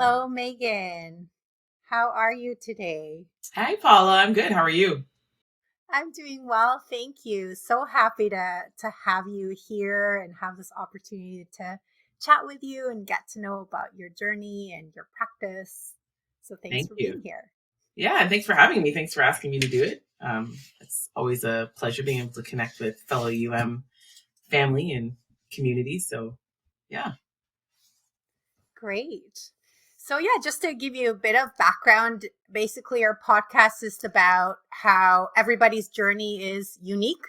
Hello, Megan. How are you today? Hi, Paula. I'm good. How are you? I'm doing well, thank you. So happy to have you here and have this opportunity to chat with you and get to know about your journey and your practice. So thanks Thank for being you. here. Yeah, and thanks for having me. Thanks for asking me to do it. It's always a pleasure being able to connect with fellow family and community. So, yeah. Great. So yeah, just to give you a bit of background, basically our podcast is about how everybody's journey is unique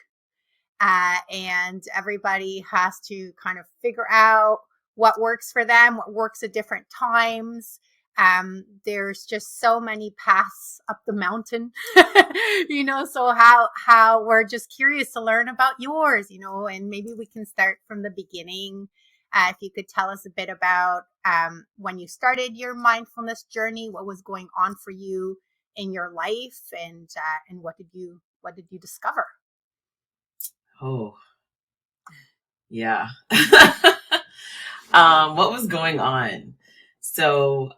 and everybody has to kind of figure out what works for them, what works at different times. There's just so many paths up the mountain, So how we're just curious to learn about yours, and maybe we can start from the beginning. If you could tell us a bit about when you started your mindfulness journey, what was going on for you in your life, and what did you discover? Oh, yeah. What was going on? So,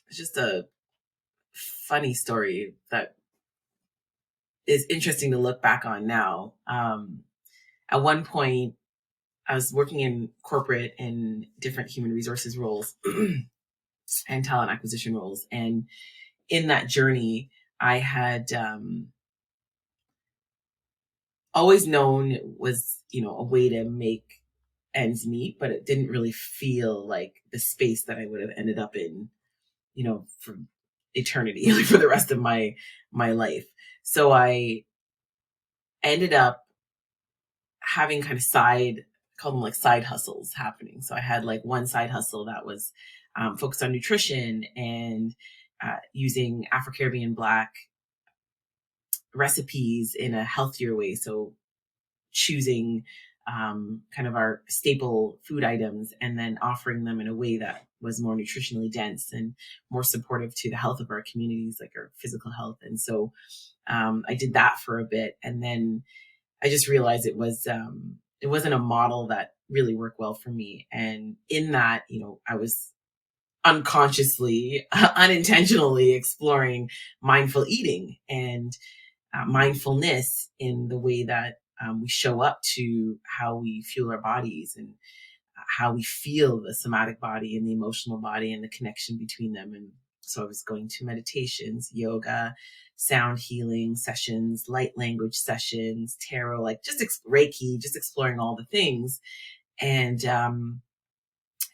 it's just a funny story that is interesting to look back on now. At one point, I was working in corporate and different human resources roles and talent acquisition roles. And in that journey, I had always known it was, a way to make ends meet, but it didn't really feel like the space that I would have ended up in, for eternity, like for the rest of my life. So I ended up having kind of call them like side hustles happening. So I had like one side hustle that was focused on nutrition and using Afro-Caribbean Black recipes in a healthier way. So choosing kind of our staple food items and then offering them in a way that was more nutritionally dense and more supportive to the health of our communities, like our physical health. And so I did that for a bit, and then I just realized it wasn't a model that really worked well for me. And in that, I was unconsciously, unintentionally exploring mindful eating and mindfulness in the way that we show up to how we fuel our bodies and how we feel the somatic body and the emotional body and the connection between them. And so I was going to meditations, yoga, sound healing sessions, light language sessions, tarot, like just Reiki, just exploring all the things. And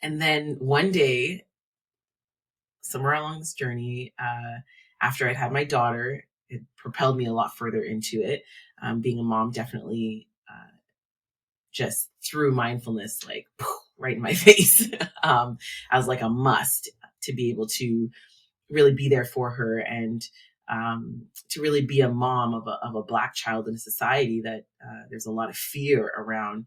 then one day, somewhere along this journey, after I'd had my daughter, it propelled me a lot further into it. Being a mom definitely just threw mindfulness like right in my face. I was like a must to be able to really be there for her and to really be a mom of a Black child in a society that there's a lot of fear around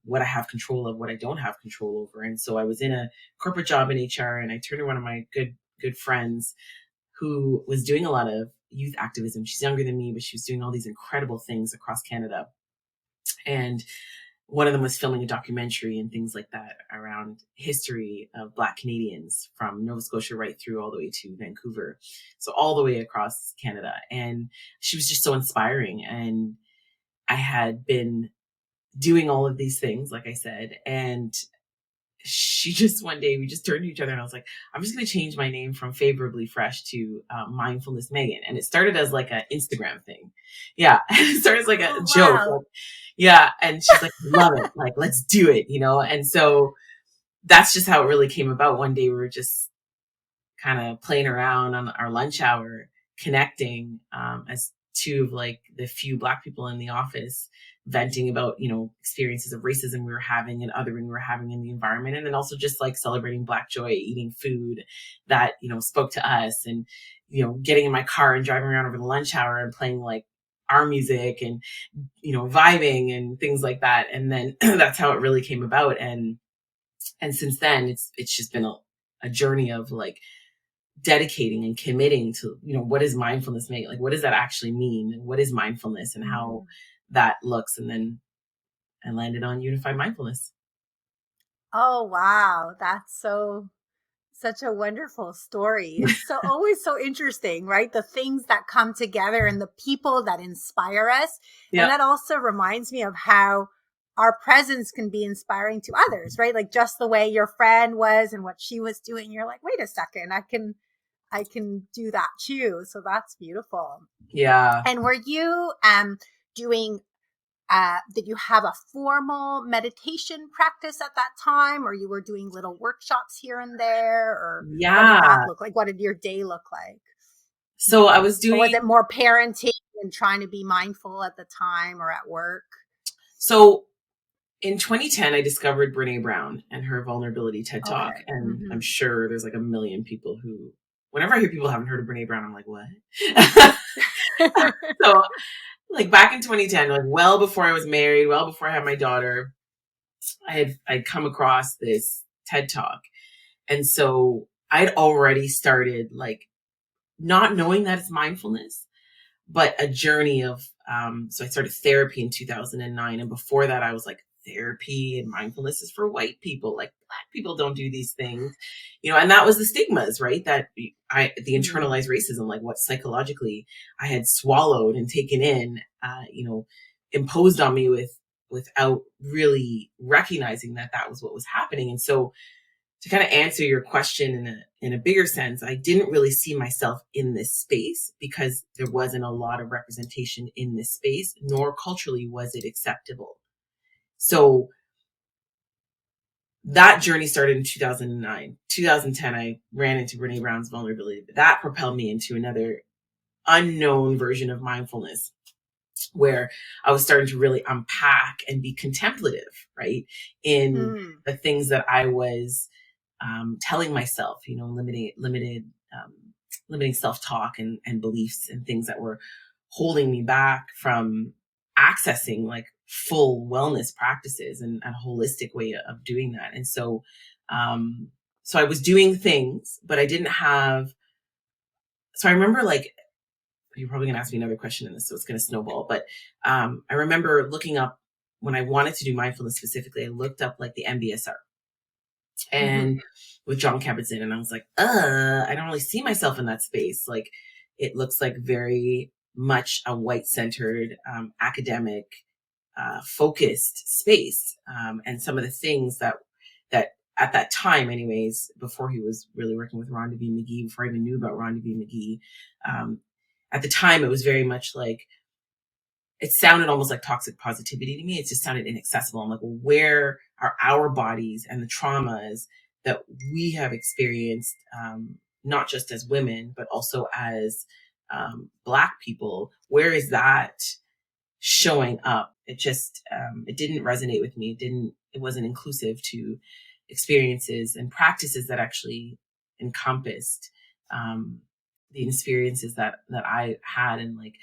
what I have control of, what I don't have control over. And so I was in a corporate job in HR, and I turned to one of my good friends who was doing a lot of youth activism. She's younger than me, but she was doing all these incredible things across Canada. And one of them was filming a documentary and things like that around history of Black Canadians from Nova Scotia right through all the way to Vancouver. So all the way across Canada. And she was just so inspiring. And I had been doing all of these things, like I said, and she just one day we just turned to each other and I was like, I'm just going to change my name from Favorably Fresh to Mindfulness Megan. And it started as like an Instagram thing. Yeah. It started as like a Oh, joke. wow. Like, yeah. And she's like, love it. Like, let's do it, And so that's just how it really came about. One day we were just kind of playing around on our lunch hour, connecting as two of like the few Black people in the office, venting about, experiences of racism we were having and othering we were having in the environment. And then also just like celebrating Black joy, eating food that, spoke to us and, getting in my car and driving around over the lunch hour and playing like our music and, vibing and things like that. And then that's how it really came about. And since then it's just been a journey of like dedicating and committing to, what is mindfulness make? Like, what does that actually mean? What is mindfulness and how Mm. that looks? And then I landed on unified mindfulness. Oh, wow. That's such a wonderful story. It's so always so interesting, right? The things that come together and the people that inspire us. And Yeah. that also reminds me of how our presence can be inspiring to others, right? Like just the way your friend was and what she was doing. You're like, wait a second, I can do that too. So that's beautiful. Yeah. And were you doing did you have a formal meditation practice at that time, or you were doing little workshops here and there, or what did that Yeah. look like? What did your day look like? So I was Or was it doing, more parenting and trying to be mindful at the time or at work? so in 2010, I discovered Brene Brown and her vulnerability TED Talk. Okay. And I'm Hmm. sure there's like a million people who, whenever I hear people haven't heard of Brene Brown, I'm like, what? So like back in 2010, like well before I was married, well before I had my daughter, I'd come across this TED Talk. And so I'd already started like not knowing that it's mindfulness, but a journey of, so I started therapy in 2009. And before that, I was like, therapy and mindfulness is for white people. Like black people don't do these things, and that was the stigmas, right? The Mm. internalized racism, like what psychologically I had swallowed and taken in, imposed on me without really recognizing that that was what was happening. And so to kind of answer your question in a bigger sense, I didn't really see myself in this space because there wasn't a lot of representation in this space, nor culturally was it acceptable. So that journey started in 2009. 2010, I ran into Brene Brown's vulnerability. That propelled me into another unknown version of mindfulness where I was starting to really unpack and be contemplative, right? In Mm. the things that I was telling myself, um, limiting self-talk and beliefs and things that were holding me back from accessing like full wellness practices and a holistic way of doing that. And um, so I was doing things, but I didn't have, so I remember like, you're probably gonna ask me another question in this, so it's gonna snowball. But I remember looking up when I wanted to do mindfulness specifically, I looked up like the MBSR Hmm. and with John Kabat-Zinn, and I was like, I don't really see myself in that space. Like, it looks like very much a white-centered, academic, focused space, and some of the things that at that time, anyways, before he was really working with Rhonda B. McGee, before I even knew about Rhonda B. McGee, at the time, it was very much like it sounded almost like toxic positivity to me. It just sounded inaccessible. I'm like, well, where are our bodies and the traumas that we have experienced, not just as women, but also as Black people? Where is that showing up? It just, it didn't resonate with me. It wasn't inclusive to experiences and practices that actually encompassed the experiences that I had, and like,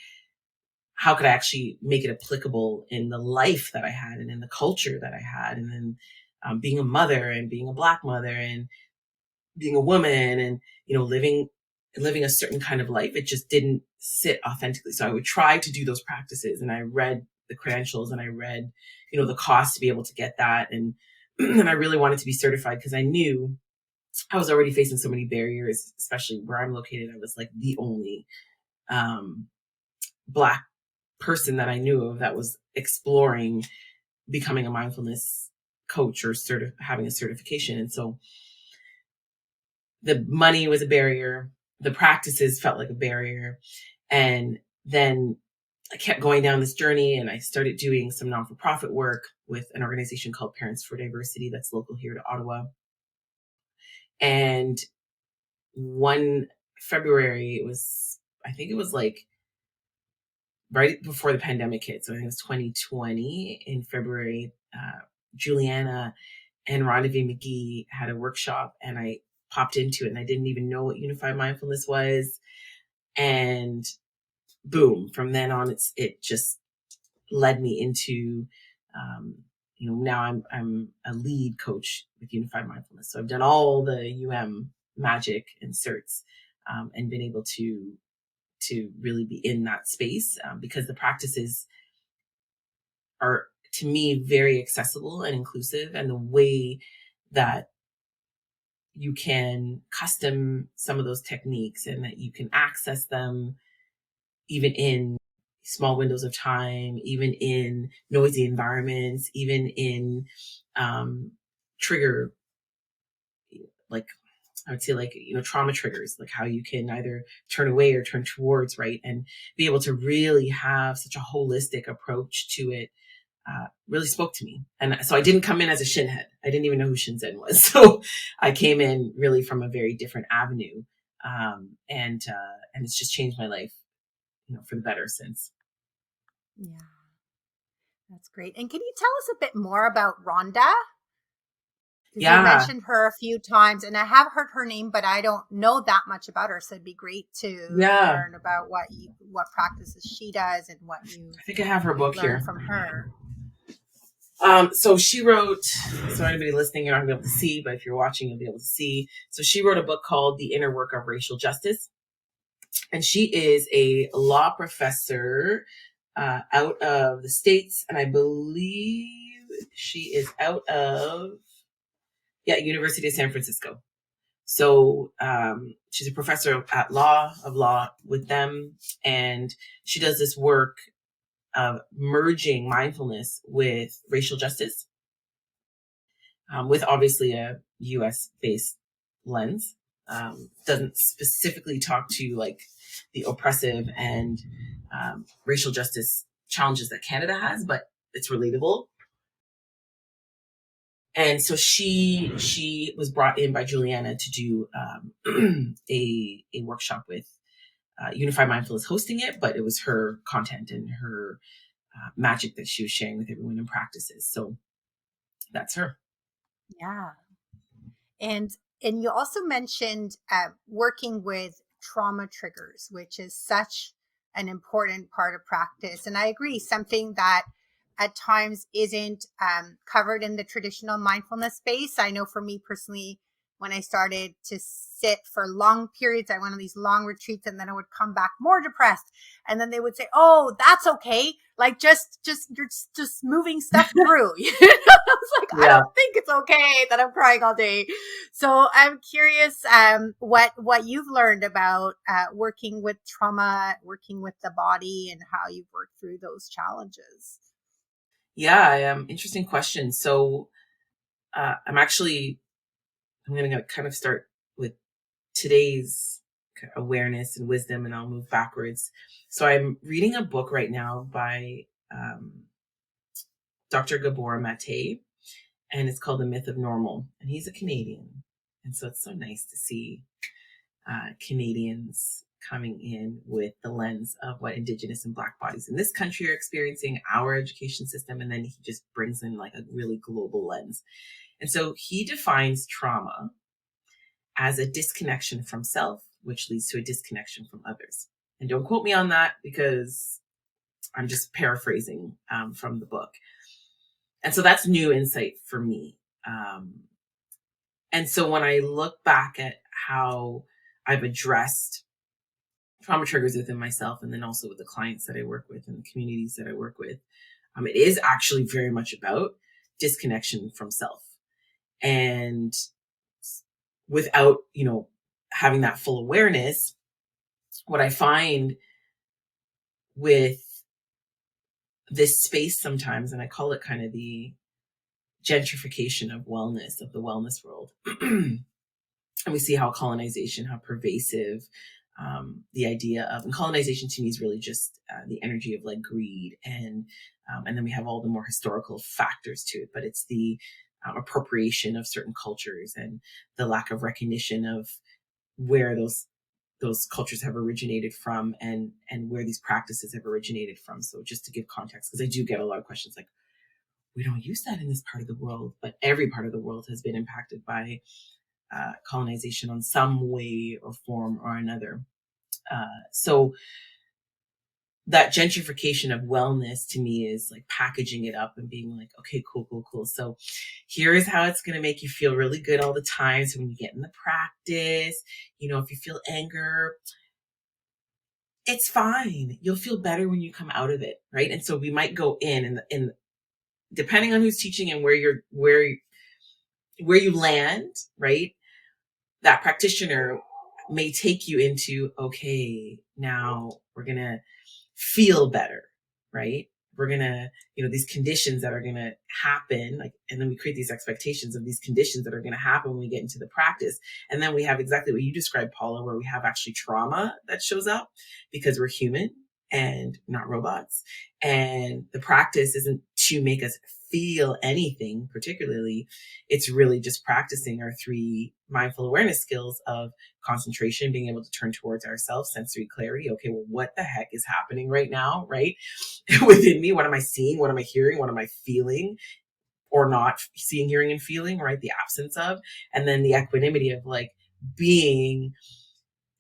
how could I actually make it applicable in the life that I had and in the culture that I had? And then being a mother and being a Black mother and being a woman and, living a certain kind of life, it just didn't sit authentically. So I would try to do those practices, and I read the credentials and I read, the cost to be able to get that. And, and I really wanted to be certified because I knew I was already facing so many barriers, especially where I'm located. I was like the only um, Black person that I knew of that was exploring becoming a mindfulness coach or having a certification. And so the money was a barrier. The practices felt like a barrier. And then I kept going down this journey, and I started doing some non-for-profit work with an organization called Parents for Diversity that's local here to Ottawa. And one February, I think it was like right before the pandemic hit. So I think it was 2020 in February. Juliana and Rhonda V. McGee had a workshop, and I popped into it, and I didn't even know what unified mindfulness was. And boom, from then on, it just led me into, now I'm a lead coach with unified mindfulness. So I've done all the magic and certs, and been able to really be in that space, because the practices are, to me, very accessible and inclusive, and the way that you can custom some of those techniques and that you can access them even in small windows of time, even in noisy environments, even in trigger, like I would say, like, trauma triggers, like how you can either turn away or turn towards, right? And be able to really have such a holistic approach to it really spoke to me. And so I didn't come in as a shinhead. I didn't even know who Shinzen was. So I came in really from a very different avenue. And it's just changed my life, for the better since. Yeah, that's great. And can you tell us a bit more about Rhonda? Because you Yeah. mentioned her a few times, and I have heard her name, but I don't know that much about her. So it'd be great to Yeah. learn about what practices she does and what you I think I have her book learn here. from her. So she wrote, so anybody listening, you're not going to be able to see, but if you're watching, you'll be able to see. So she wrote a book called The Inner Work of Racial Justice. And she is a law professor out of the States. And I believe she is out of, University of San Francisco. So she's a professor of law with them. And she does this work of merging mindfulness with racial justice, with obviously a US based lens. Doesn't specifically talk to like the oppressive and racial justice challenges that Canada has, but it's relatable. And so she was brought in by Juliana to do a workshop with Unified Mindfulness hosting it, but it was her content and her magic that she was sharing with everyone in practices. So that's her. Yeah. And you also mentioned working with trauma triggers, which is such an important part of practice. And I agree, something that at times isn't covered in the traditional mindfulness space. I know for me personally, when I started to sit for long periods, I went on these long retreats, and then I would come back more depressed. And then they would say, "Oh, that's okay. Like you're just moving stuff through." I was like, I Yeah. don't think it's okay that I'm crying all day. So I'm curious, what you've learned about working with trauma, working with the body, and how you've worked through those challenges. Yeah, interesting question. So I'm going to kind of start with today's awareness and wisdom, and I'll move backwards. So I'm reading a book right now by Dr. Gabor Mate, and it's called The Myth of Normal. And he's a Canadian. And so it's so nice to see Canadians coming in with the lens of what Indigenous and Black bodies in this country are experiencing, our education system, and then he just brings in like a really global lens. And so he defines trauma as a disconnection from self, which leads to a disconnection from others. And don't quote me on that because I'm just paraphrasing from the book. And so that's new insight for me. And so when I look back at how I've addressed trauma triggers within myself, and then also with the clients that I work with and the communities that I work with, it is actually very much about disconnection from self. And without, having that full awareness, what I find with this space sometimes, and I call it kind of the gentrification of wellness, of the wellness world. And we see how colonization, how pervasive the idea of, and colonization to me is really just the energy of like greed, and then we have all the more historical factors to it, but it's the appropriation of certain cultures and the lack of recognition of where those cultures have originated from, and where these practices have originated from. So just to give context, because I do get a lot of questions like, we don't use that in this part of the world, but every part of the world has been impacted by colonization on some way or form or another. So that gentrification of wellness to me is like packaging it up and being like, okay, cool. So here's how it's going to make you feel really good all the time. So when you get in the practice, if you feel anger, it's fine. You'll feel better when you come out of it. Right. And so we might go in and depending on who's teaching and where where you land, right? That practitioner may take you into, okay, now we're going to feel better, right? We're going to, these conditions that are going to happen, like, and then we create these expectations of these conditions that are going to happen when we get into the practice. And then we have exactly what you described, Paula, where we have actually trauma that shows up because we're human and not robots. And the practice isn't to make us feel anything particularly. It's really just practicing our 3 mindful awareness skills of concentration, being able to turn towards ourselves, sensory clarity. Okay, well, what the heck is happening right now, right? Within me, what am I seeing? What am I hearing? What am I feeling? Or not seeing, hearing, and feeling, right? The absence of. And then the equanimity of like being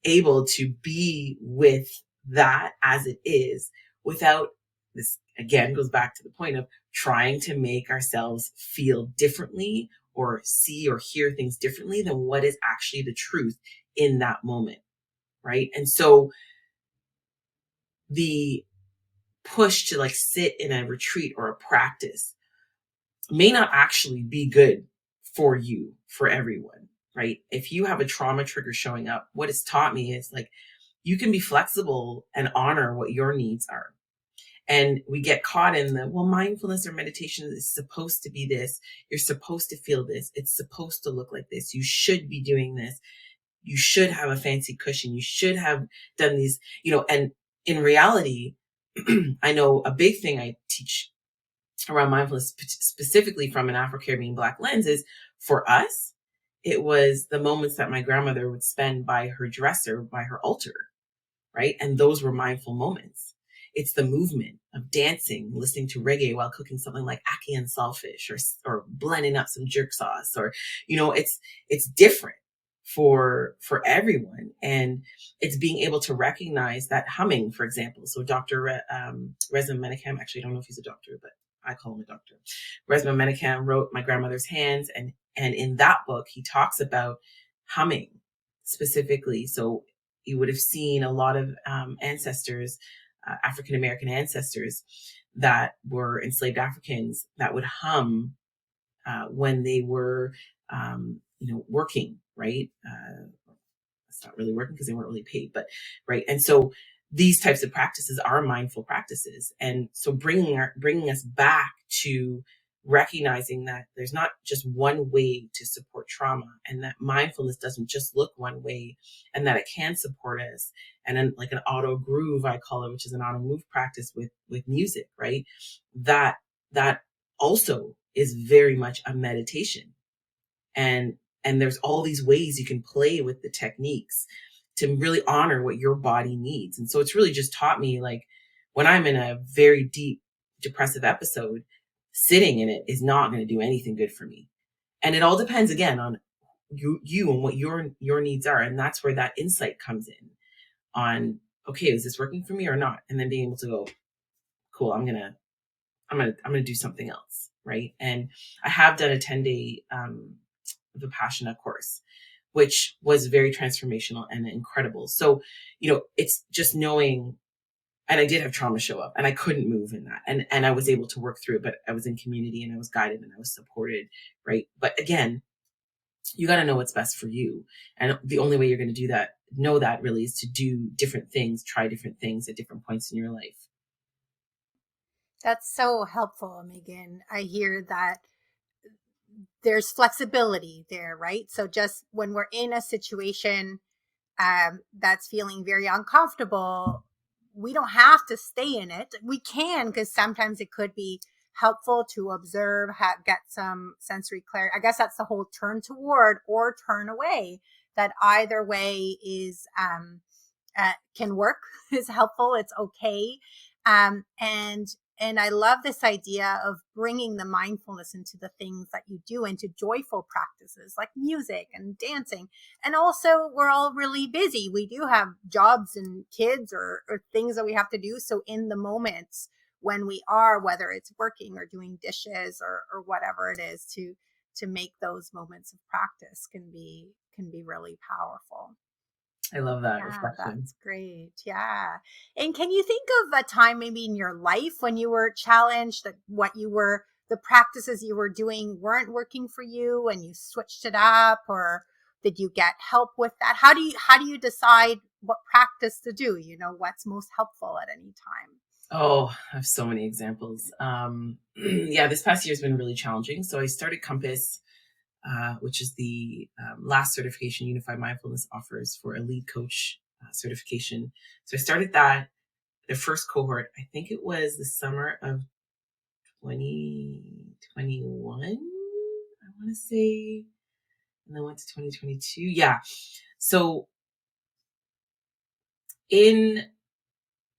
able to be with that as it is without, this again goes back to the point of trying to make ourselves feel differently or see or hear things differently than what is actually the truth in that moment, right? And so the push to like sit in a retreat or a practice may not actually be good for you, for everyone, right? If you have a trauma trigger showing up, what it's taught me is like, you can be flexible and honor what your needs are. And we get caught in the, well, mindfulness or meditation is supposed to be this. You're supposed to feel this. It's supposed to look like this. You should be doing this. You should have a fancy cushion. You should have done these, and in reality, I know a big thing I teach around mindfulness, specifically from an Afro-Caribbean Black lens, is for us, it was the moments that my grandmother would spend by her dresser, by her altar, right? And those were mindful moments. It's the movement of dancing, listening to reggae while cooking something like ackee and saltfish, or blending up some jerk sauce, or, it's different for everyone. And it's being able to recognize that humming, for example. So Dr. Reza Menachem, actually, I don't know if he's a doctor, but I call him a doctor. Reza Menachem wrote My Grandmother's Hands. And in that book, he talks about humming specifically. So you would have seen a lot of ancestors, African American ancestors that were enslaved Africans that would hum when they were, working, right? It's not really working because they weren't really paid, but right. And so these types of practices are mindful practices. And so bringing us back to recognizing that there's not just one way to support trauma, and that mindfulness doesn't just look one way, and that it can support us. And then like an auto groove, I call it, which is an auto move practice with music, right? That also is very much a meditation. And there's all these ways you can play with the techniques to really honor what your body needs. And so it's really just taught me, like, when I'm in a very deep depressive episode, sitting in it is not going to do anything good for me. And it all depends again on you and what your needs are. And that's where that insight comes in on, okay, is this working for me or not? And then being able to go, cool, I'm gonna do something else, right? And I have done a 10-day Vipassana course, which was very transformational and incredible. So, it's just knowing, and I did have trauma show up and I couldn't move in that. And I was able to work through it, but I was in community and I was guided and I was supported, right? But again, you got to know what's best for you. And the only way you're going to know that really, is to do different things, try different things at different points in your life. That's so helpful, Megan. I hear that there's flexibility there, right? So just when we're in a situation that's feeling very uncomfortable, we don't have to stay in it. We can, because sometimes it could be helpful to observe, get some sensory clarity. I guess that's the whole turn toward or turn away. That either way is can work, is helpful. It's okay. And I love this idea of bringing the mindfulness into the things that you do, into joyful practices like music and dancing. And also, we're all really busy. We do have jobs and kids or things that we have to do. So in the moments when we are, whether it's working or doing dishes or whatever it is, to make those moments of practice can be really powerful. I love that Yeah, reflection. that's great. Yeah. And can you think of a time maybe in your life when you were challenged, that what you were the practices you were doing weren't working for you and you switched it up, or did you get help with that? How do you decide what practice to do? What's most helpful at any time? Oh, I have so many examples. Yeah, this past year has been really challenging. So I started Compass, which is the last certification Unified Mindfulness offers for a lead coach certification. So I started that, the first cohort, I think it was the summer of 2021, I want to say, and then went to 2022. Yeah. So in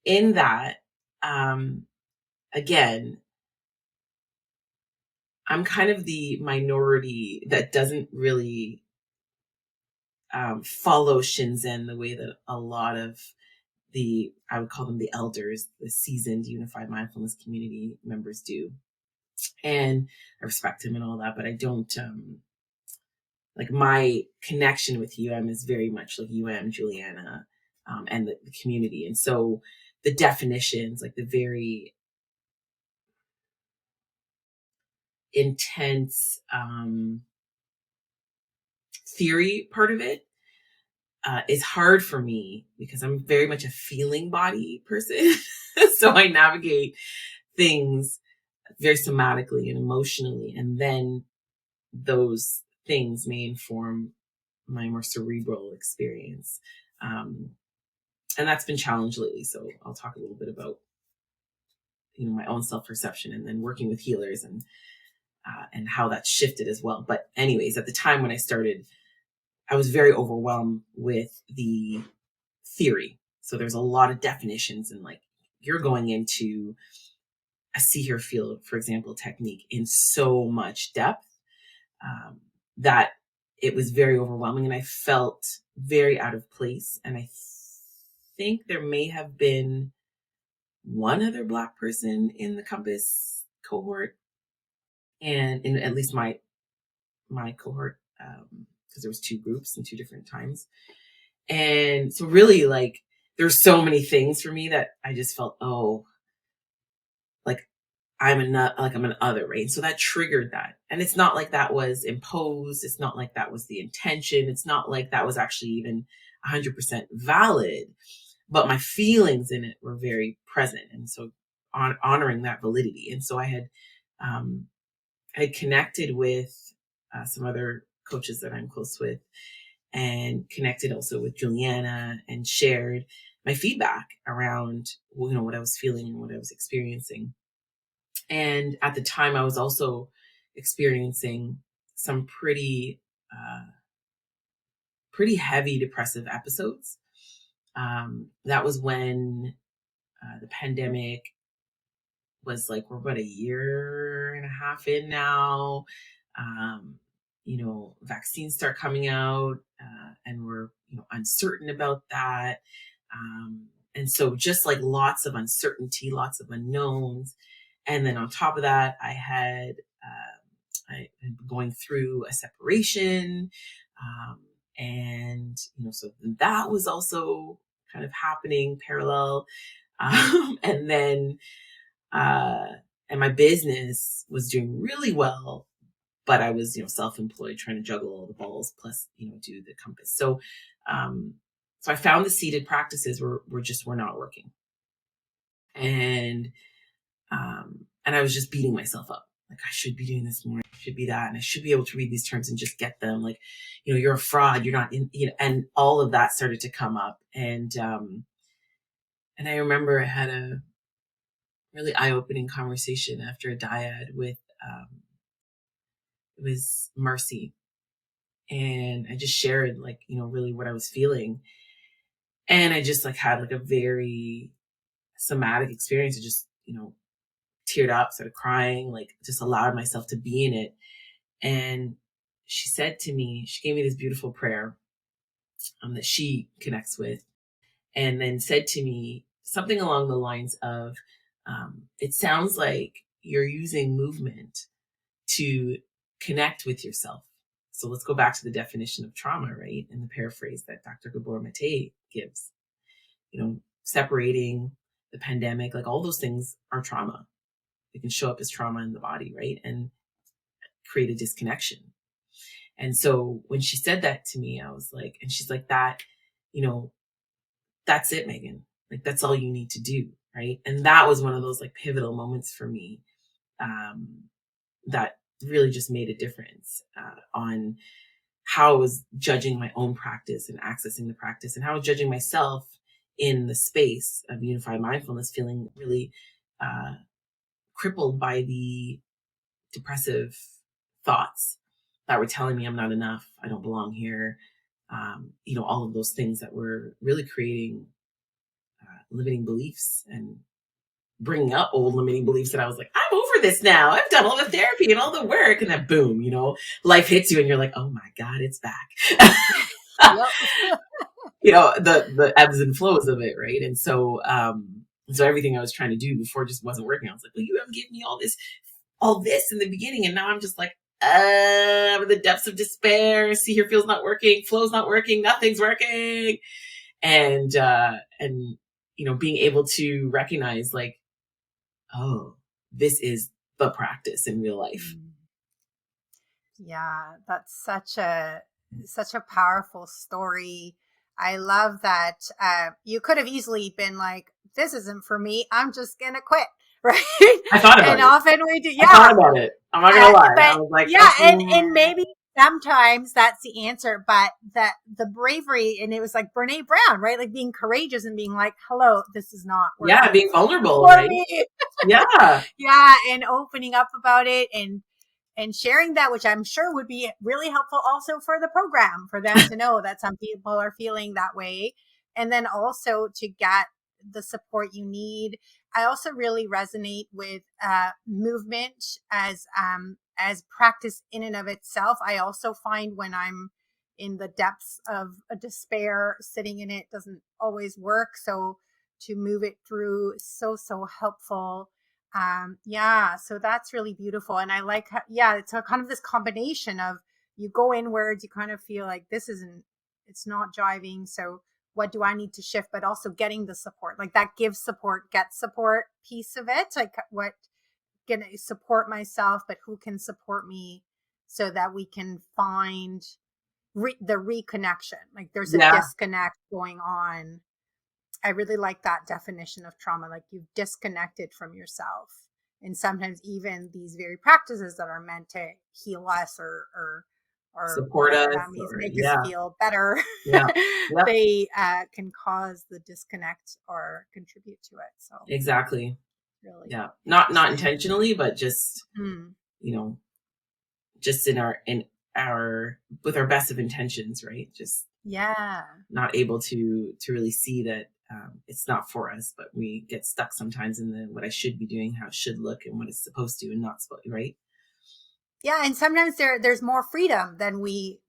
that, um, again, I'm kind of the minority that doesn't really follow Shinzen the way that a lot of I would call them the elders, the seasoned Unified Mindfulness community members do. And I respect him and all that, but I don't, like, my connection with UM is very much like Juliana, and the community. And so the definitions, like the very intense theory part of it, is hard for me because I'm very much a feeling body person. So I navigate things very somatically and emotionally. And then those things may inform my more cerebral experience. Um, and that's been challenged lately. So I'll talk a little bit about, my own self-perception and then working with healers and how that's shifted as well. But anyways, at the time when I started, I was very overwhelmed with the theory. So there's a lot of definitions, and like, you're going into a see, hear, feel, for example, technique in so much depth, that it was very overwhelming, and I felt very out of place. And I think there may have been one other Black person in the Compass cohort, and in at least my cohort, because there was two groups and two different times. And so really, like, there's so many things for me that I just felt, oh, like I'm an other, right? And so that triggered that. And it's not like that was imposed. It's not like that was the intention. It's not like that was actually even 100% valid, but my feelings in it were very present. And so honoring that validity. And so I had connected with some other coaches that I'm close with, and connected also with Juliana, and shared my feedback around, what I was feeling and what I was experiencing. And at the time, I was also experiencing some pretty heavy depressive episodes. That was when the pandemic was, like, we're about a year and a half in now. Um, Vaccines start coming out, and we're, uncertain about that. And so just like lots of uncertainty, lots of unknowns. And then on top of that, I had been going through a separation. And, so that was also kind of happening parallel. And then, uh, and my business was doing really well, but I was, self-employed, trying to juggle all the balls, plus, do the Compass. So I found the seated practices were not working. And I was just beating myself up. Like, I should be doing this more. I should be that. And I should be able to read these terms and just get them. Like, you're a fraud. You're not in, and all of that started to come up. And I remember I had a really eye-opening conversation after a dyad with, it was Marcy. And I just shared, like, really what I was feeling. And I just, like, had like a very somatic experience. I just, teared up, started crying, like, just allowed myself to be in it. And she said to me, she gave me this beautiful prayer that she connects with, and then said to me something along the lines of, it sounds like you're using movement to connect with yourself. So let's go back to the definition of trauma, right? And the paraphrase that Dr. Gabor Mate gives, separating, the pandemic, like, all those things are trauma. it can show up as trauma in the body, right? And create a disconnection. And so when she said that to me, I was like, and she's like, that, you know, that's it, Megan. Like, that's all you need to do. Right. And that was one of those like pivotal moments for me, that really just made a difference, on how I was judging my own practice and accessing the practice, and how I was judging myself in the space of unified mindfulness, feeling really, crippled by the depressive thoughts that were telling me I'm not enough, I don't belong here. All of those things that were really creating limiting beliefs and bringing up old limiting beliefs that I was like, I'm over this now. I've done all the therapy and all the work. And then boom, life hits you and you're like, oh my God, it's back. Yep. The ebbs and flows of it. Right. And so everything I was trying to do before just wasn't working. I was like, well, you haven't given me all this in the beginning. And now I'm just like, I'm in the depths of despair. See, here feels not working. Flow's not working. Nothing's working. And being able to recognize like, oh, this is the practice in real life. Yeah, that's such a powerful story. I love that. You could have easily been like, this isn't for me, I'm just gonna quit. Right. I thought about and it. often we do. Yeah. I thought about it. I'm not gonna lie. But I was like, yeah, and maybe sometimes that's the answer, but the bravery, and it was like Brene Brown, right? Like being courageous and being like, hello, this is not working. Yeah, being vulnerable. For right? me. Yeah. Yeah, and opening up about it and sharing that, which I'm sure would be really helpful also for the program, for them to know that some people are feeling that way. And then also to get the support you need. I also really resonate with movement as practice in and of itself. I also find when I'm in the depths of a despair, sitting in it doesn't always work. So to move it through is so helpful. So that's really beautiful. And I like how, it's a kind of this combination of, you go inwards, you kind of feel like it's not jiving. So what do I need to shift? But also getting the support, like that gives support, get support piece of it. Like what can I support myself, but who can support me, so that we can find the reconnection. Like there's a disconnect going on. I really like that definition of trauma. Like you've disconnected from yourself. And sometimes even these very practices that are meant to heal us or support us, that means make us feel better. They can cause the disconnect or contribute to it. So exactly. Really, not intentionally, but just just in our with our best of intentions, right? Just not able to really see that it's not for us, but we get stuck sometimes in the what I should be doing, how it should look, and what it's supposed to and not supposed to, right? Yeah, and sometimes there's more freedom than we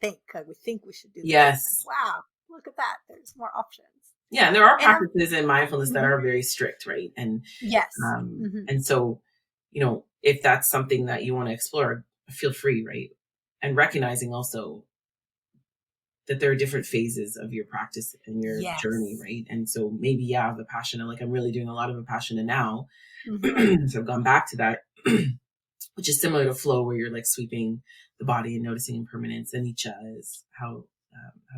think. We think we should do. Yes. Like, wow, look at that. There's more options. Yeah, and there are practices in mindfulness that are very strict, right? And yes, and so if that's something that you want to explore, feel free, right? And recognizing also that there are different phases of your practice and your journey, right? And so maybe Vipassana, like I'm really doing a lot of Vipassana now. So I've gone back to that, which is similar to flow, where you're like sweeping the body and noticing impermanence. Anicca is how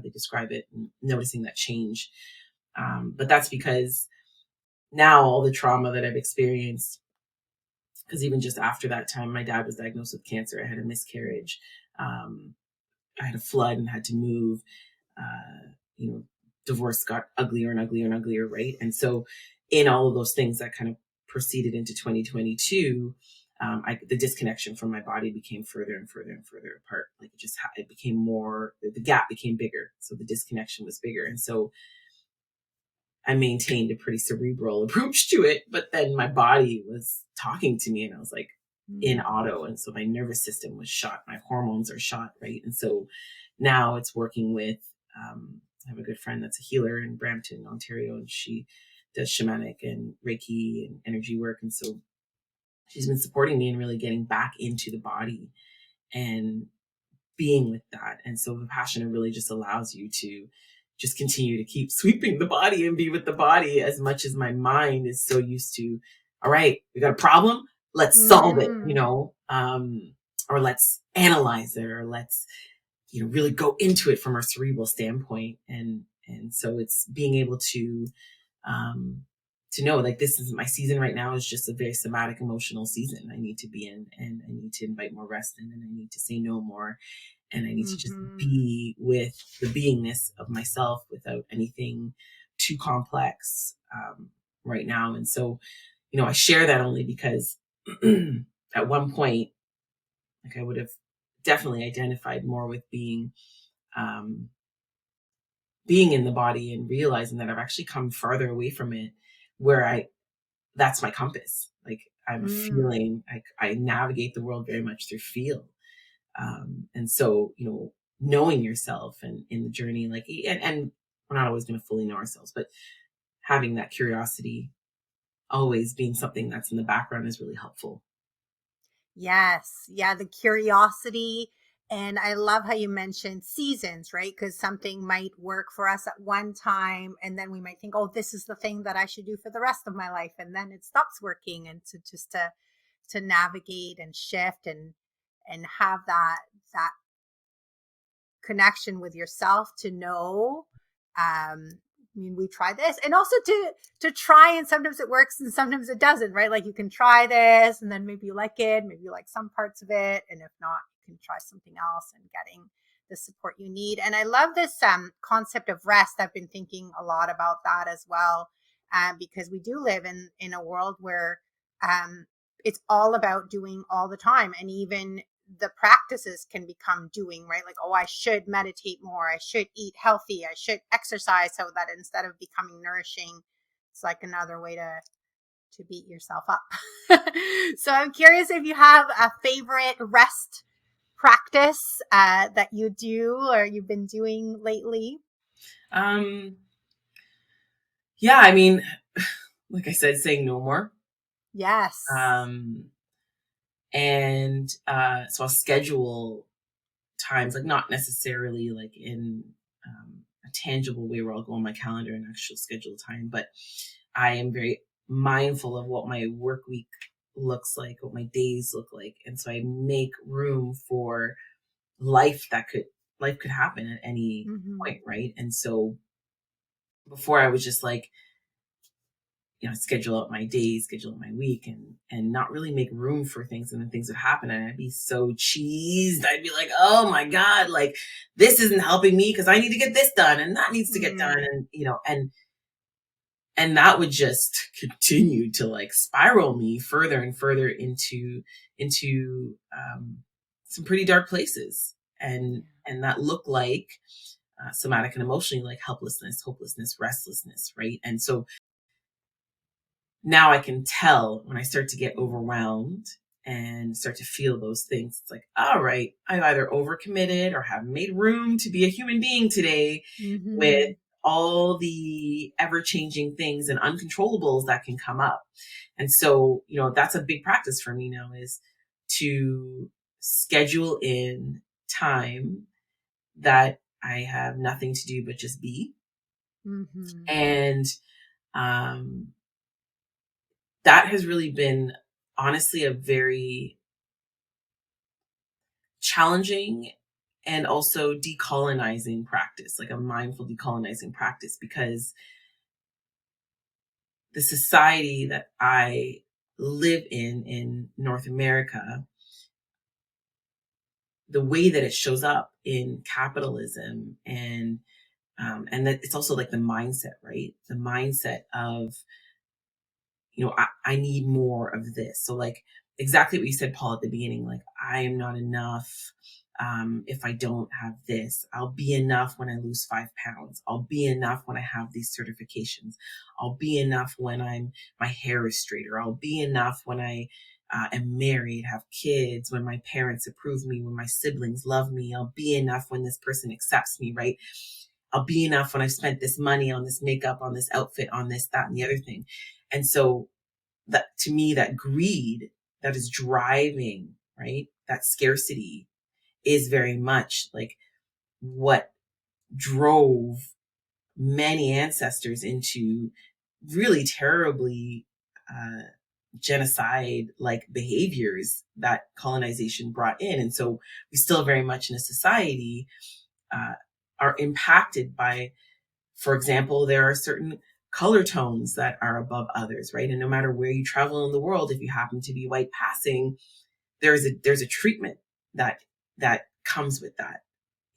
they describe it, and noticing that change. But that's because now all the trauma that I've experienced, because even just after that time, my dad was diagnosed with cancer. I had a miscarriage. I had a flood and had to move. Divorce got uglier and uglier and uglier, right? And so in all of those things that kind of proceeded into 2022, the disconnection from my body became further and further and further apart. Like it became more, the gap became bigger. So the disconnection was bigger. And so I maintained a pretty cerebral approach to it, but then my body was talking to me and I was like in auto. And so my nervous system was shot. My hormones are shot. Right. And so now it's working with, I have a good friend that's a healer in Brampton, Ontario, and she does shamanic and Reiki and energy work. And so she's been supporting me in really getting back into the body and being with that. And so Vipassana really just allows you to just continue to keep sweeping the body and be with the body, as much as my mind is so used to all right, we got a problem, let's solve it, Mhm. or let's analyze it, or let's, really go into it from our cerebral standpoint. And so it's being able um, to know, like, this is my season right now is just a very somatic emotional season I need to be in, and I need to invite more rest in, and I need to say no more, and I need to just Mhm. be with the beingness of myself without anything too complex right now. And so, I share that only because at one point, like, I would have definitely identified more with um, being in the body, and realizing that I've actually come farther away from it, where that's my compass. Like, I'm a Mm. feeling, I navigate the world very much through feel. And so, knowing yourself and in the journey, like, and we're not always going to fully know ourselves, but having that curiosity always being something that's in the background is really helpful. Yes. Yeah, the curiosity. And I love how you mentioned seasons, right? Because something might work for us at one time, and then we might think, oh, this is the thing that I should do for the rest of my life. And then it stops working. And to navigate and shift and have that connection with yourself to know, I mean, we try this, and also to try, and sometimes it works and sometimes it doesn't, right? Like, you can try this and then maybe you like it, maybe you like some parts of it, and if not, you can try something else, and getting the support you need. And I love this concept of rest. I've been thinking a lot about that as well, because we do live in a world where um, it's all about doing all the time, and even the practices can become doing, right? Like, oh, I should meditate more, I should eat healthy, I should exercise, so that instead of becoming nourishing, it's like another way to beat yourself up. So I'm curious if you have a favorite rest practice that you do or you've been doing lately. Um, yeah, I mean, like I said, saying no more. Yes. Um, and so I'll schedule times, like, not necessarily like in a tangible way where I'll go on my calendar and actually schedule time, but I am very mindful of what my work week looks like, what my days look like. And so I make room for life life could happen at any Mm-hmm. point, right? And so before, I was just like, schedule out my days, schedule out my week, and not really make room for things, and then things would happen, and I'd be so cheesed. I'd be like, oh my God, like, this isn't helping me because I need to get this done and that needs to get done. Mm. And and that would just continue to, like, spiral me further and further into some pretty dark places. And that looked like somatic and emotionally, like helplessness, hopelessness, restlessness, right? And so now I can tell when I start to get overwhelmed and start to feel those things. It's like, all right, I've either overcommitted or haven't made room to be a human being today, with Mm-hmm. all the ever changing things and uncontrollables that can come up. And so, that's a big practice for me now, is to schedule in time that I have nothing to do but just be. Mm-hmm. And um, that has really been, honestly, a very challenging and also decolonizing practice, like a mindful decolonizing practice, because the society that I live in North America, the way that it shows up in capitalism, and that it's also like the mindset, right? The mindset of, I need more of this. So, like, exactly what you said, Paul, at the beginning, like, I am not enough. If I don't have this, I'll be enough when I lose 5 pounds. I'll be enough when I have these certifications. I'll be enough when my hair is straighter. I'll be enough when I am married, have kids, when my parents approve me, when my siblings love me. I'll be enough when this person accepts me, right? I'll be enough when I've spent this money on this makeup, on this outfit, on this, that, and the other thing. And so, that, to me, that greed that is driving, right, that scarcity, is very much like what drove many ancestors into really terribly genocide like behaviors that colonization brought in. And so we still very much in a society are impacted by, for example, there are certain color tones that are above others, right? And no matter where you travel in the world, if you happen to be white passing, there's a treatment that comes with that.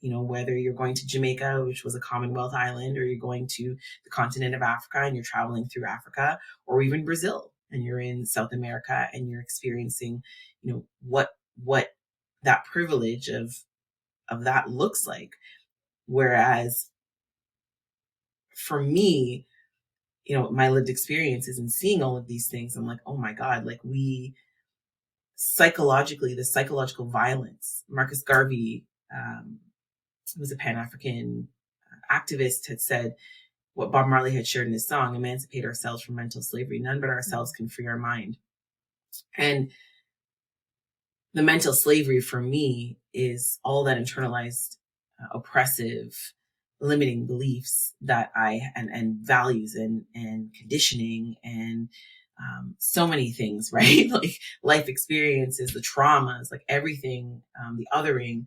You know, whether you're going to Jamaica, which was a Commonwealth island, or you're going to the continent of Africa and you're traveling through Africa, or even Brazil and you're in South America and you're experiencing, you know, what that privilege of that looks like. Whereas for me, you know, my lived experiences and seeing all of these things, I'm like, oh my God, like we psychologically, the psychological violence. Marcus Garvey, who was a Pan-African activist, had said what Bob Marley had shared in his song, emancipate ourselves from mental slavery. None but ourselves can free our mind. And the mental slavery for me is all that internalized, oppressive, limiting beliefs that and values and conditioning and so many things, right? Like life experiences, the traumas, like everything, the othering,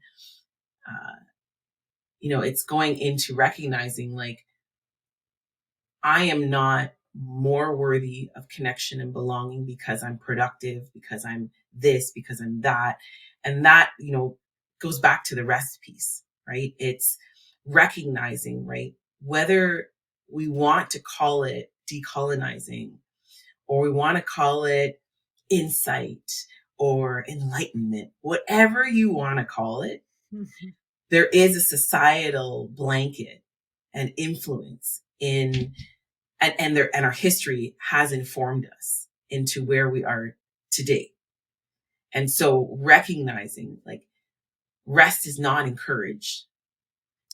you know, it's going into recognizing like, I am not more worthy of connection and belonging because I'm productive, because I'm this, because I'm that. And that, you know, goes back to the rest piece, right? It's recognizing, right? Whether we want to call it decolonizing or we want to call it insight or enlightenment, whatever you want to call it, there is a societal blanket and influence in and our history has informed us into where we are today. And so recognizing like rest is not encouraged.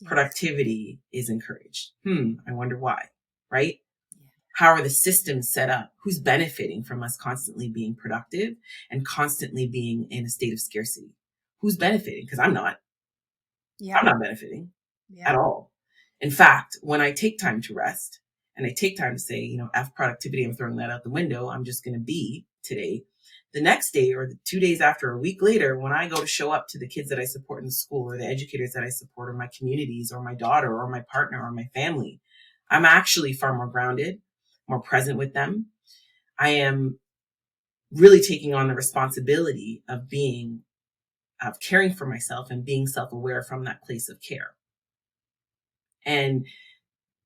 Yes. Productivity is encouraged. I wonder why, right? Yeah. How are the systems set up? Who's benefiting from us constantly being productive and constantly being in a state of scarcity? Who's benefiting? Because I'm not. Yeah. I'm not benefiting at all. In fact, when I take time to rest and I take time to say, you know, F productivity, I'm throwing that out the window. I'm just going to be today. The next day or the 2 days after, a week later, when I go to show up to the kids that I support in the school or the educators that I support or my communities or my daughter or my partner or my family, I'm actually far more grounded, more present with them. I am really taking on the responsibility of caring for myself and being self-aware from that place of care. And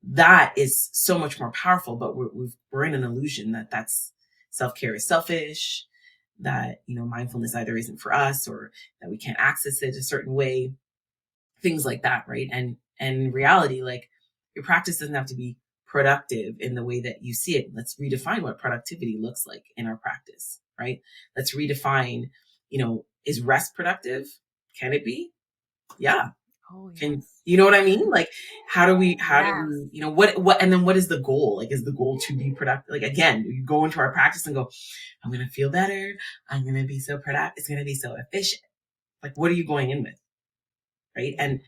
that is so much more powerful, but we're in an illusion that that's self-care is selfish, that, you know, mindfulness either isn't for us or that we can't access it a certain way, things like that. Right. And in reality, like your practice doesn't have to be productive in the way that you see it. Let's redefine what productivity looks like in our practice, right? Let's redefine, you know, is rest productive? Can it be? Yeah. Oh, yes. Can you know what I mean? Like, how do we, you know, what, and then what is the goal? Like, is the goal to be productive? Like, again, you go into our practice and go, I'm going to feel better. I'm going to be so productive. It's going to be so efficient. Like, what are you going in with? Right. And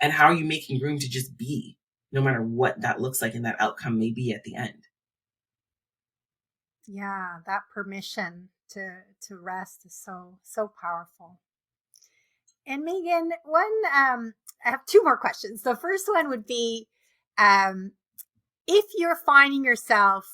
how are you making room to just be, no matter what that looks like and that outcome may be at the end? Yeah. That permission to rest is so powerful. And Meghan, I have two more questions. The first one would be, if you're finding yourself,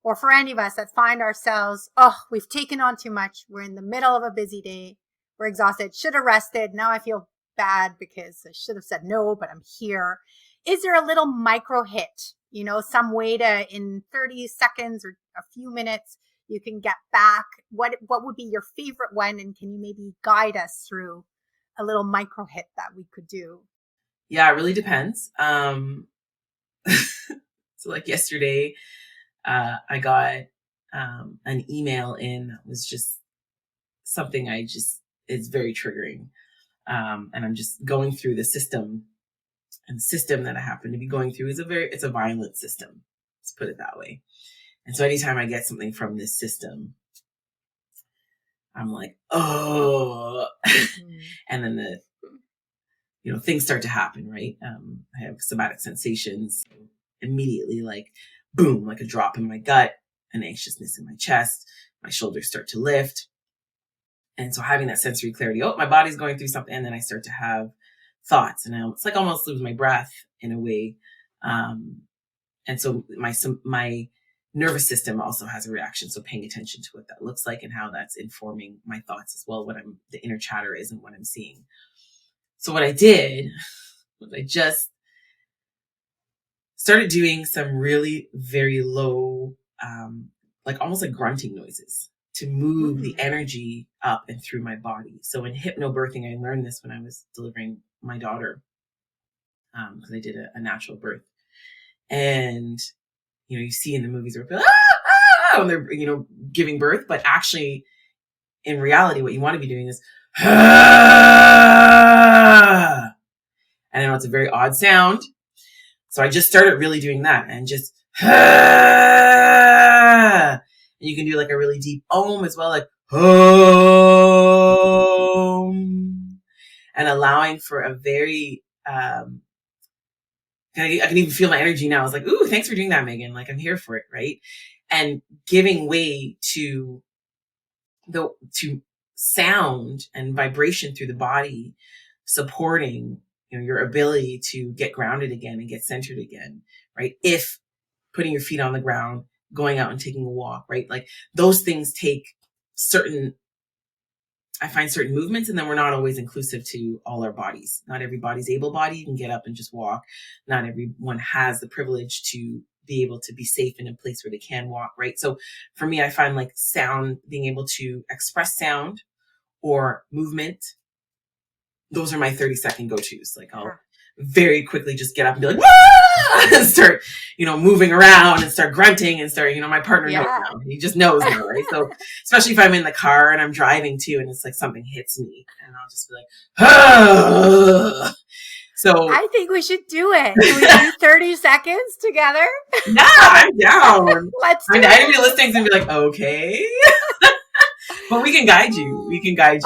or for any of us that find ourselves, oh, we've taken on too much. We're in the middle of a busy day. We're exhausted. Should have rested. Now I feel bad because I should have said no, but I'm here. Is there a little micro hit, you know, some way to, in 30 seconds or a few minutes, you can get back? What would be your favorite one? And can you maybe guide us through a little micro hit that we could do? Yeah, it really depends. So like yesterday, I got an email in that was just something it's very triggering. And I'm just going through the system, and the system that I happen to be going through is it's a violent system. Let's put it that way. And so anytime I get something from this system, I'm like, oh, and then things start to happen, right? I have somatic sensations immediately, like boom, like a drop in my gut. an anxiousness in my chest. My shoulders start to lift. And so having that sensory clarity, oh, my body's going through something. And then I start to have thoughts, and it's like almost lose my breath in a way. And so my nervous system also has a reaction. So paying attention to what that looks like and how that's informing my thoughts as well, the inner chatter is and what I'm seeing. So what I did was I just started doing some really very low, like almost like grunting noises to move the energy up and through my body. So in hypnobirthing, I learned this when I was delivering my daughter, because I did a natural birth. And, you see in the movies where people, when they're, giving birth, but actually in reality, what you want to be doing is, and I know it's a very odd sound. So I just started really doing that and just, and you can do like a really deep om as well, like, om, and allowing for a very, I can even feel my energy now. I was like, ooh, thanks for doing that, Megan. Like, I'm here for it, right? And giving way to sound and vibration through the body, supporting, your ability to get grounded again and get centered again, right? If putting your feet on the ground, going out and taking a walk, right? Like those things take I find certain movements, and then we're not always inclusive to all our bodies. Not everybody's able-bodied. You can get up and just walk. Not everyone has the privilege to be able to be safe in a place where they can walk, right? So for me, I find like sound, being able to express sound or movement, those are my 30-second go-tos. Like I'll very quickly just get up and be like, Wah! And start, moving around and start grunting and start, my partner knows now. He just knows now, right? So especially if I'm in the car and I'm driving too, and it's like something hits me, and I'll just be like, ah! So I think we should do it. Can we do 30 seconds together? Yeah, I'm down. Let's do it. I'd be listening and be like, okay. But we can guide you.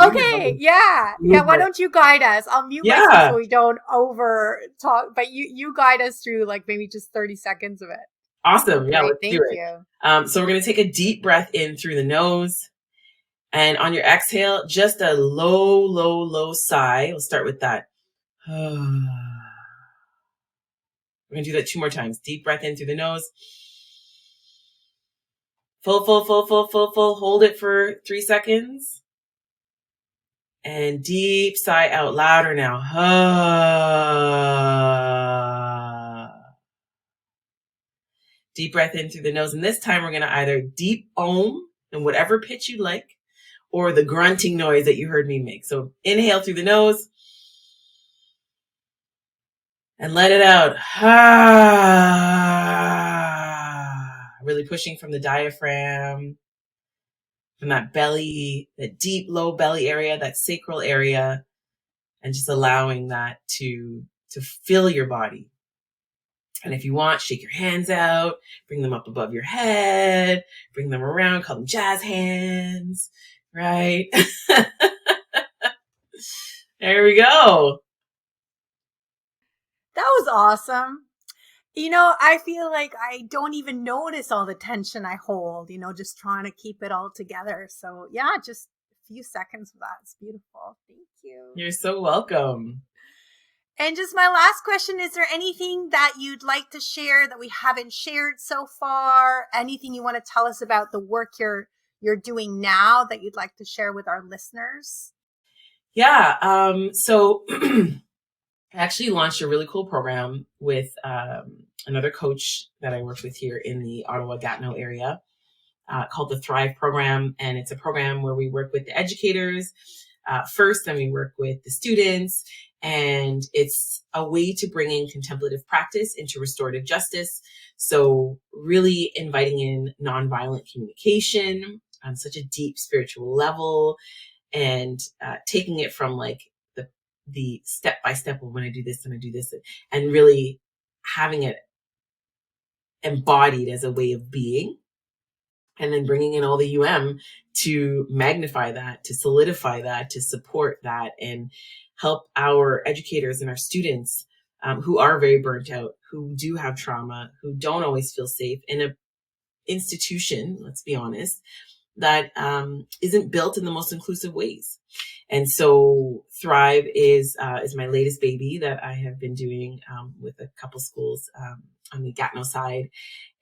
Okay, yeah. Why don't you guide us? I'll mute myself so we don't over talk, but you guide us through like maybe just 30 seconds of it. Awesome. Yeah, let's do it. Thank you. So we're going to take a deep breath in through the nose. And on your exhale, just a low, low, low sigh. We'll start with that. We're going to do that 2 more times. Deep breath in through the nose. Full, full, full, full, full, full. Hold it for 3 seconds. And deep sigh out, louder now. Deep breath in through the nose. And this time we're going to either deep om in whatever pitch you like, or the grunting noise that you heard me make. So inhale through the nose and let it out. Really pushing from the diaphragm, from that belly, that deep low belly area, that sacral area, and just allowing that to fill your body. And if you want, shake your hands out, bring them up above your head, bring them around, call them jazz hands, right? There we go. That was awesome. I feel like I don't even notice all the tension I hold, just trying to keep it all together. So yeah, just a few seconds of that. It's beautiful. Thank you. You're so welcome. And just my last question, is there anything that you'd like to share that we haven't shared so far? Anything you want to tell us about the work you're doing now that you'd like to share with our listeners? Yeah. So I actually launched a really cool program with another coach that I worked with here in the Ottawa-Gatineau area called the Thrive Program. And it's a program where we work with the educators first, then we work with the students. And it's a way to bring in contemplative practice into restorative justice. So really inviting in nonviolent communication on such a deep spiritual level, and taking it from like the step by step of when I do this and I do this, and really having it embodied as a way of being, and then bringing in all the to magnify that, to solidify that, to support that, and help our educators and our students who are very burnt out, who do have trauma, who don't always feel safe in institution, let's be honest, that isn't built in the most inclusive ways. And so Thrive is my latest baby that I have been doing with a couple schools on the Gatineau side.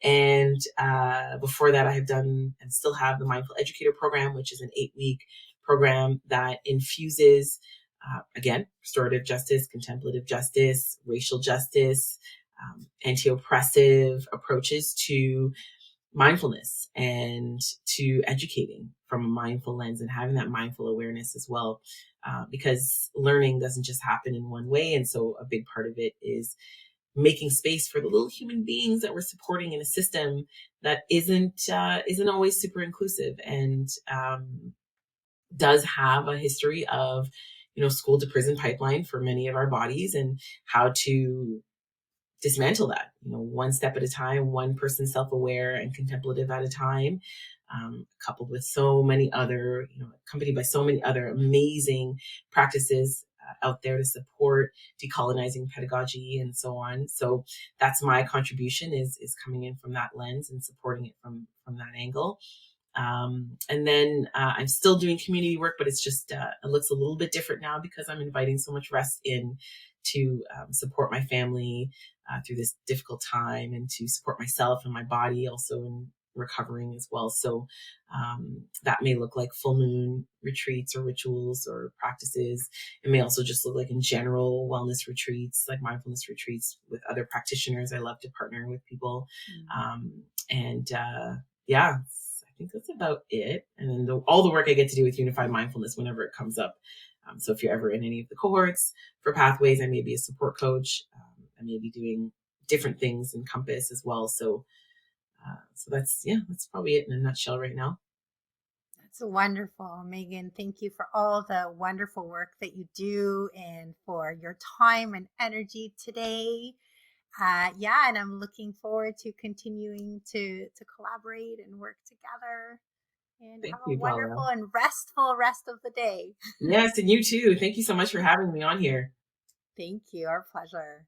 And before that, I have done and still have the Mindful Educator program, which is an 8-week program that infuses, again, restorative justice, contemplative justice, racial justice, anti-oppressive approaches to mindfulness and to educating from a mindful lens and having that mindful awareness as well. Because learning doesn't just happen in one way. And so a big part of it is making space for the little human beings that we're supporting in a system that isn't always super inclusive and does have a history of, school to prison pipeline for many of our bodies, and how to dismantle that, one step at a time, one person self-aware and contemplative at a time, coupled with so many other, accompanied by so many other amazing practices out there to support decolonizing pedagogy and so on. So that's my contribution is coming in from that lens and supporting it from that angle. And then I'm still doing community work, but it's just, it looks a little bit different now because I'm inviting so much rest in to support my family through this difficult time, and to support myself and my body also in recovering as well. So that may look like full moon retreats or rituals or practices. It may also just look like in general wellness retreats, like mindfulness retreats with other practitioners. I love to partner with people. Yeah, I think that's about it. And then all the work I get to do with Unified Mindfulness whenever it comes up. So if you're ever in any of the cohorts for Pathways, I may be a support coach. I may be doing different things in Compass as well. So that's probably it in a nutshell right now. That's wonderful, Meghan. Thank you for all the wonderful work that you do and for your time and energy today. And I'm looking forward to continuing to collaborate and work together. And Thank have a you, wonderful Paula. and restful rest of the day. Yes, and you too. Thank you so much for having me on here. Thank you. Our pleasure.